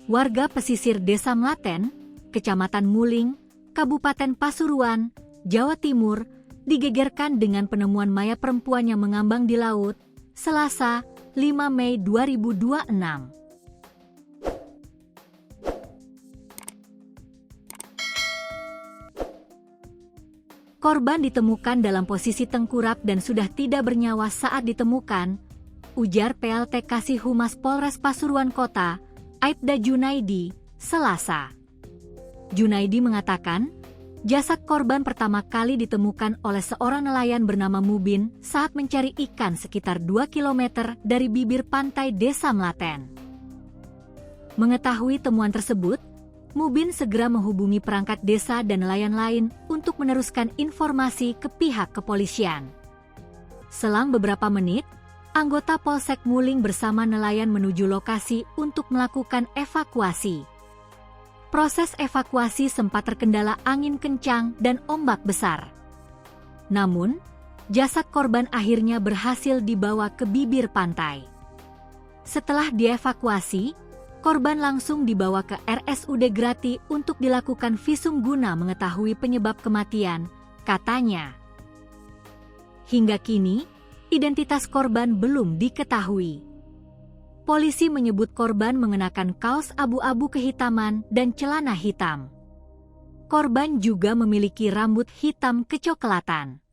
warga pesisir Desa Mlaten, Kecamatan Muling, Kabupaten Pasuruan, Jawa Timur, digegerkan dengan penemuan mayat perempuan yang mengambang di laut, Selasa, 5 Mei 2026. Korban ditemukan dalam posisi tengkurap dan sudah tidak bernyawa saat ditemukan, ujar PLT Kasih Humas Polres Pasuruan Kota, Aibda Junaidi, Selasa. Junaidi mengatakan, jasad korban pertama kali ditemukan oleh seorang nelayan bernama Mubin saat mencari ikan sekitar 2 km dari bibir pantai Desa Mlaten. Mengetahui temuan tersebut, Mubin segera menghubungi perangkat desa dan nelayan lain untuk meneruskan informasi ke pihak kepolisian. Selang beberapa menit, anggota Polsek Muling bersama nelayan menuju lokasi untuk melakukan evakuasi. Proses evakuasi sempat terkendala angin kencang dan ombak besar. Namun, jasad korban akhirnya berhasil dibawa ke bibir pantai. Setelah dievakuasi, korban langsung dibawa ke RSUD Grati untuk dilakukan visum guna mengetahui penyebab kematian, katanya. Hingga kini, identitas korban belum diketahui. Polisi menyebut korban mengenakan kaos abu-abu kehitaman dan celana hitam. Korban juga memiliki rambut hitam kecoklatan.